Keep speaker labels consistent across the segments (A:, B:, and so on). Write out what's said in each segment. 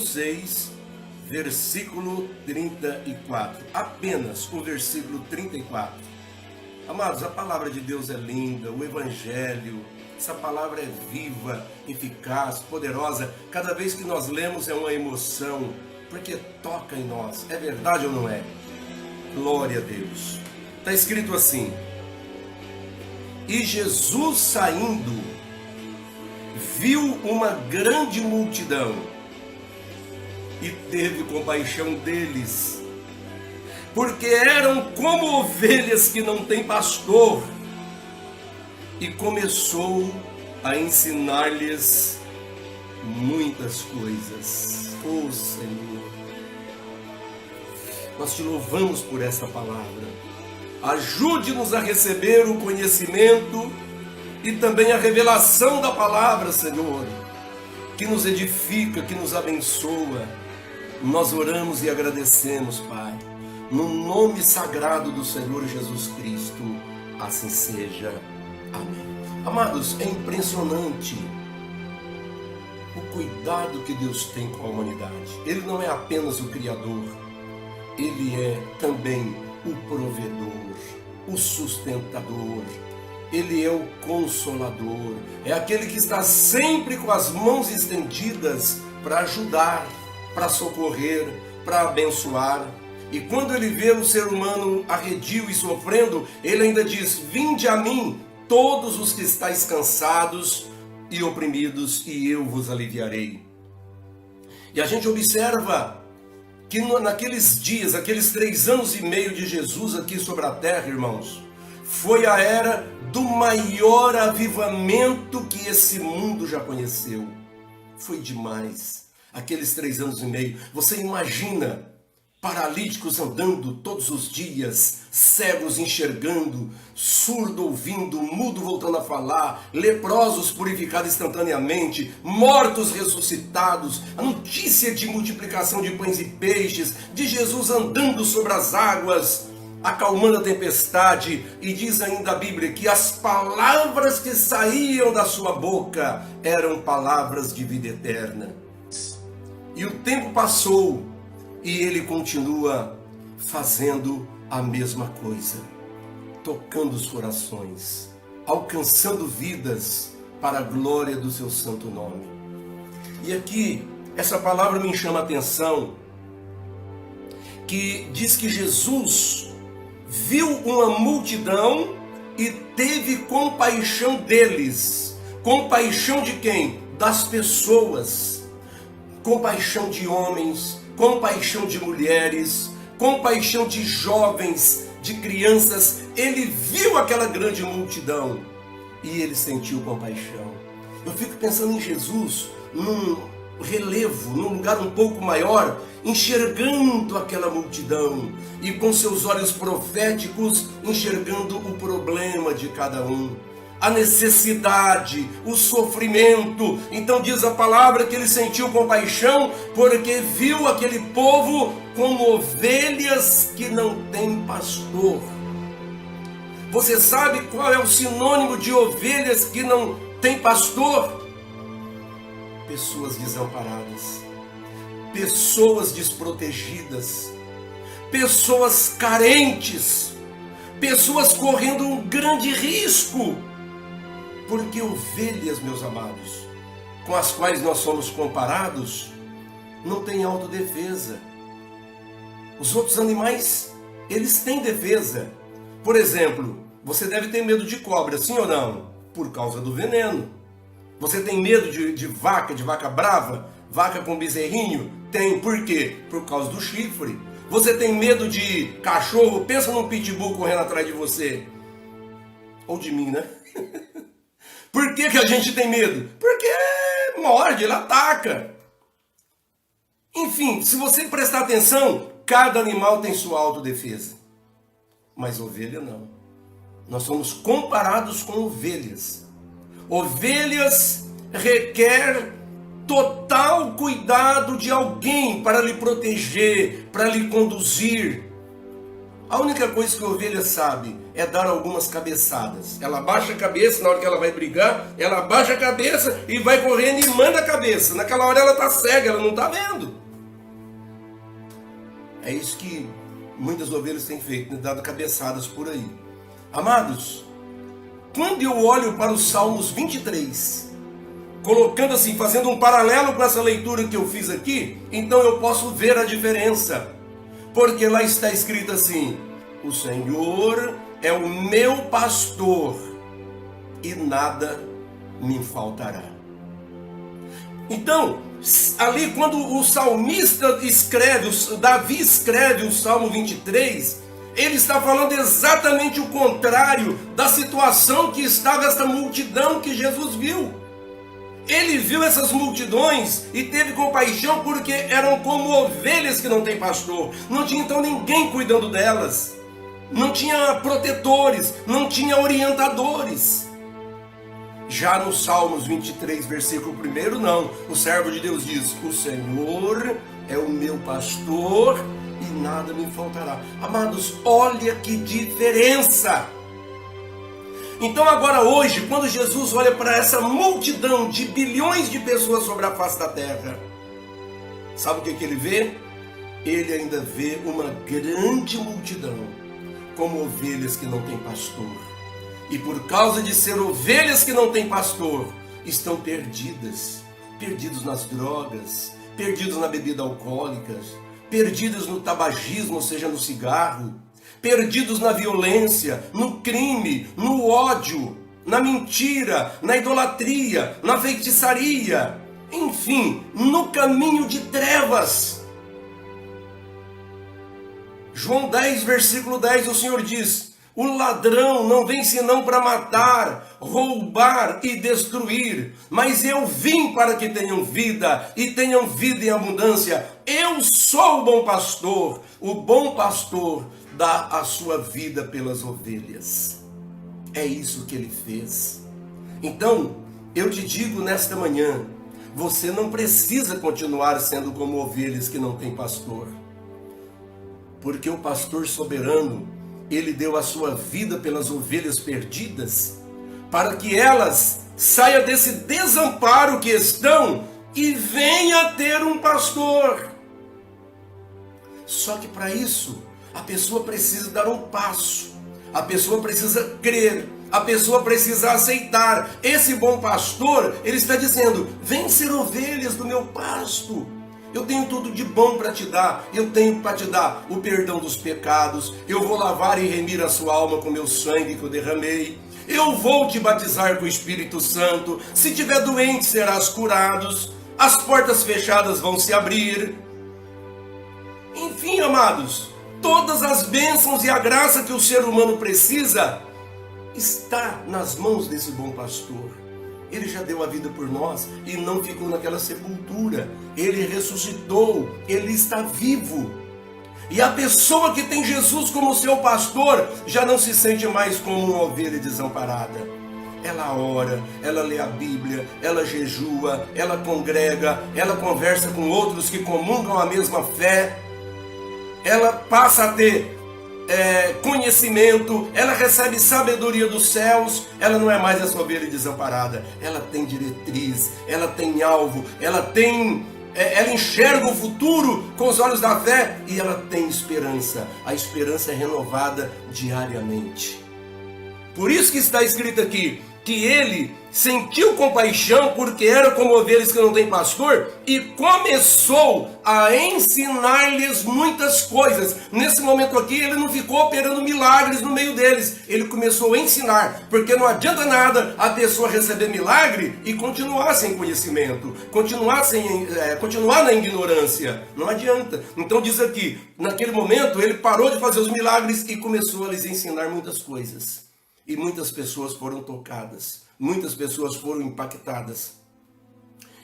A: 6, versículo 34. Apenas o versículo 34. Amados, a palavra de Deus é linda, o Evangelho, essa palavra é viva, eficaz, poderosa. Cada vez que nós lemos é uma emoção, porque toca em nós. É verdade ou não é? Glória a Deus. Está escrito assim: e Jesus saindo, viu uma grande multidão e teve compaixão deles, porque eram como ovelhas que não têm pastor, e começou a ensinar-lhes muitas coisas. Oh Senhor, nós te louvamos por essa palavra. Ajude-nos a receber o conhecimento e também a revelação da palavra, Senhor, que nos edifica, que nos abençoa. Nós oramos e agradecemos, Pai, no nome sagrado do Senhor Jesus Cristo. Assim seja. Amém. Amados, é impressionante o cuidado que Deus tem com a humanidade. Ele não é apenas o Criador, Ele é também o provedor, o sustentador. Ele é o consolador, é aquele que está sempre com as mãos estendidas para ajudar, para socorrer, para abençoar. E quando ele vê o ser humano arredio e sofrendo, ele ainda diz: vinde a mim, todos os que estáis cansados e oprimidos, e eu vos aliviarei. E a gente observa que naqueles dias, aqueles 3 anos e meio de Jesus aqui sobre a terra, irmãos, foi a era do maior avivamento que esse mundo já conheceu. Foi demais, aqueles 3 anos e meio. Você imagina paralíticos andando todos os dias, cegos enxergando, surdo ouvindo, mudo voltando a falar, leprosos purificados instantaneamente, mortos ressuscitados, a notícia de multiplicação de pães e peixes, de Jesus andando sobre as águas, acalmando a tempestade. E diz ainda a Bíblia que as palavras que saíam da sua boca eram palavras de vida eterna. E o tempo passou e ele continua fazendo a mesma coisa, tocando os corações, alcançando vidas para a glória do seu santo nome. E aqui, essa palavra me chama a atenção, que diz que Jesus viu uma multidão e teve compaixão deles. Compaixão de quem? Das pessoas. Compaixão de homens, compaixão de mulheres, compaixão de jovens, de crianças. Ele viu aquela grande multidão e ele sentiu compaixão. Eu fico pensando em Jesus num relevo, num lugar um pouco maior, enxergando aquela multidão e com seus olhos proféticos enxergando o problema de cada um, a necessidade, o sofrimento. Então diz a palavra que ele sentiu compaixão porque viu aquele povo como ovelhas que não têm pastor. Você sabe qual é o sinônimo de ovelhas que não têm pastor? Pessoas desamparadas, pessoas desprotegidas, pessoas carentes, pessoas correndo um grande risco. Porque ovelhas, meus amados, com as quais nós somos comparados, não têm autodefesa. Os outros animais, eles têm defesa. Por exemplo, você deve ter medo de cobra, sim ou não? Por causa do veneno. Você tem medo de vaca brava? Vaca com bezerrinho? Tem. Por quê? Por causa do chifre. Você tem medo de cachorro? Pensa num pitbull correndo atrás de você. Ou de mim, né? Por que a gente tem medo? Porque morde, ele ataca. Enfim, se você prestar atenção, cada animal tem sua autodefesa. Mas ovelha não. Nós somos comparados com ovelhas. Ovelhas requer total cuidado de alguém para lhe proteger, para lhe conduzir. A única coisa que a ovelha sabe é dar algumas cabeçadas. Ela abaixa a cabeça, na hora que ela vai brigar, ela abaixa a cabeça e vai correndo e manda a cabeça. Naquela hora ela está cega, ela não está vendo. É isso que muitas ovelhas têm feito, dado cabeçadas por aí. Amados, quando eu olho para os Salmos 23, colocando assim, fazendo um paralelo com essa leitura que eu fiz aqui, então eu posso ver a diferença. Porque lá está escrito assim: o Senhor é o meu pastor e nada me faltará. Então, ali quando o salmista escreve, Davi escreve o Salmo 23, ele está falando exatamente o contrário da situação que estava essa multidão que Jesus viu. Ele viu essas multidões e teve compaixão porque eram como ovelhas que não têm pastor. Não tinha então ninguém cuidando delas. Não tinha protetores, não tinha orientadores. Já no Salmos 23, versículo 1, não. O servo de Deus diz: o Senhor é o meu pastor e nada me faltará. Amados, olha que diferença! Então agora hoje, quando Jesus olha para essa multidão de bilhões de pessoas sobre a face da terra, sabe o que ele vê? Ele ainda vê uma grande multidão, como ovelhas que não têm pastor. E por causa de ser ovelhas que não têm pastor, estão perdidas. Perdidos nas drogas, perdidos na bebida alcoólica, perdidos no tabagismo, ou seja, no cigarro, perdidos na violência, no crime, no ódio, na mentira, na idolatria, na feitiçaria, enfim, no caminho de trevas. João 10, versículo 10, o Senhor diz: o ladrão não vem senão para matar, roubar e destruir, mas eu vim para que tenham vida e tenham vida em abundância. Eu sou o bom pastor dá a sua vida pelas ovelhas. É isso que ele fez. Então, eu te digo nesta manhã, você não precisa continuar sendo como ovelhas que não têm pastor. Porque o pastor soberano, ele deu a sua vida pelas ovelhas perdidas, para que elas saiam desse desamparo que estão e venha ter um pastor. Só que para isso, a pessoa precisa dar um passo, a pessoa precisa crer, a pessoa precisa aceitar. Esse bom pastor, ele está dizendo: vem ser ovelhas do meu pasto. Eu tenho tudo de bom para te dar. Eu tenho para te dar o perdão dos pecados. Eu vou lavar e remir a sua alma com o meu sangue que eu derramei. Eu vou te batizar com o Espírito Santo. Se tiver doente, serás curado. As portas fechadas vão se abrir. Enfim, amados, todas as bênçãos e a graça que o ser humano precisa está nas mãos desse bom pastor. Ele já deu a vida por nós e não ficou naquela sepultura. Ele ressuscitou, ele está vivo. E a pessoa que tem Jesus como seu pastor já não se sente mais como uma ovelha desamparada. Ela ora, ela lê a Bíblia, ela jejua, ela congrega, ela conversa com outros que comungam a mesma fé. Ela passa a ter conhecimento, ela recebe sabedoria dos céus. Ela não é mais essa ovelha desamparada. Ela tem diretriz, ela tem alvo, ela enxerga o futuro com os olhos da fé e ela tem esperança. A esperança é renovada diariamente. Por isso que está escrito aqui que ele sentiu compaixão porque era como ovelhas que não têm pastor e começou a ensinar-lhes muitas coisas. Nesse momento aqui ele não ficou operando milagres no meio deles, ele começou a ensinar, porque não adianta nada a pessoa receber milagre e continuar sem conhecimento, continuar na ignorância, não adianta. Então diz aqui, naquele momento ele parou de fazer os milagres e começou a lhes ensinar muitas coisas. E muitas pessoas foram tocadas, muitas pessoas foram impactadas.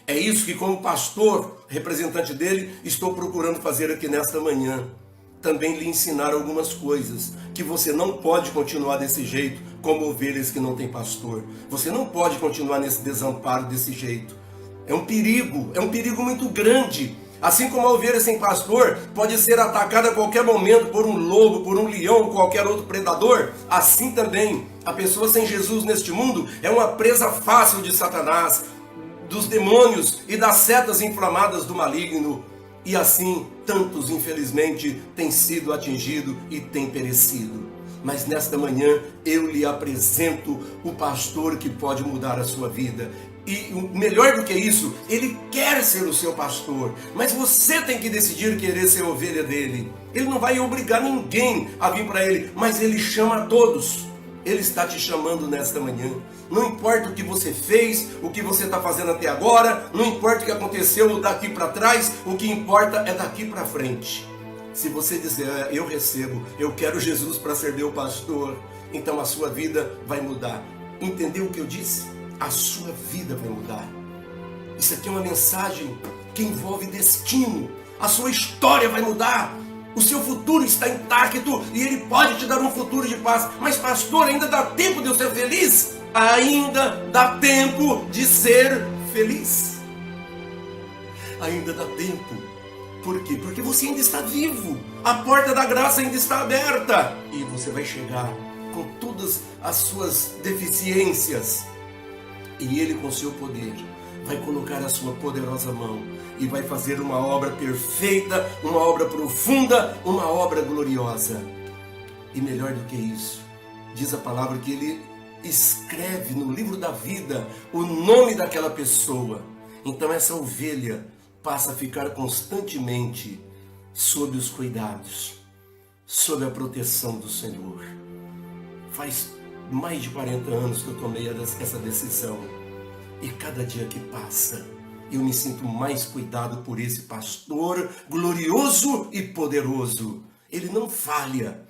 A: É isso que, como pastor, representante dele, estou procurando fazer aqui nesta manhã. Também lhe ensinar algumas coisas, que você não pode continuar desse jeito, como ovelhas que não têm pastor. Você não pode continuar nesse desamparo desse jeito. É um perigo muito grande. Assim como a ovelha sem pastor pode ser atacada a qualquer momento por um lobo, por um leão, ou qualquer outro predador, assim também a pessoa sem Jesus neste mundo é uma presa fácil de Satanás, dos demônios e das setas inflamadas do maligno. E assim, tantos infelizmente têm sido atingidos e têm perecido. Mas nesta manhã eu lhe apresento o pastor que pode mudar a sua vida. E melhor do que isso, ele quer ser o seu pastor, mas você tem que decidir querer ser ovelha dele. Ele não vai obrigar ninguém a vir para ele, mas ele chama a todos. Ele está te chamando nesta manhã. Não importa o que você fez, o que você está fazendo até agora, não importa o que aconteceu daqui para trás, o que importa é daqui para frente. Se você dizer, eu recebo, eu quero Jesus para ser meu pastor, então a sua vida vai mudar. Entendeu o que eu disse? A sua vida vai mudar. Isso aqui é uma mensagem que envolve destino. A sua história vai mudar. O seu futuro está intacto e ele pode te dar um futuro de paz. Mas pastor, ainda dá tempo de eu ser feliz? Ainda dá tempo de ser feliz. Ainda dá tempo. Por quê? Porque você ainda está vivo. A porta da graça ainda está aberta. E você vai chegar com todas as suas deficiências. E ele, com seu poder, vai colocar a sua poderosa mão e vai fazer uma obra perfeita, uma obra profunda, uma obra gloriosa. E melhor do que isso, diz a palavra que ele escreve no livro da vida o nome daquela pessoa. Então essa ovelha passa a ficar constantemente sob os cuidados, sob a proteção do Senhor. Faz mais de 40 anos que eu tomei essa decisão. E cada dia que passa, eu me sinto mais cuidado por esse pastor glorioso e poderoso. Ele não falha,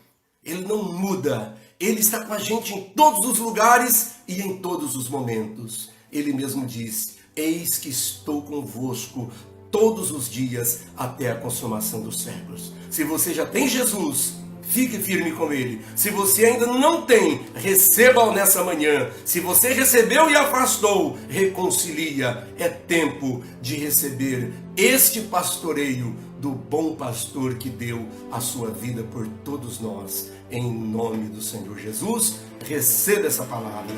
A: ele não muda. Ele está com a gente em todos os lugares e em todos os momentos. Ele mesmo diz, eis que estou convosco todos os dias até a consumação dos séculos. Se você já tem Jesus, fique firme com ele. Se você ainda não tem, receba-o nessa manhã. Se você recebeu e afastou, reconcilia. É tempo de receber este pastoreio do bom pastor que deu a sua vida por todos nós. Em nome do Senhor Jesus, receba essa palavra.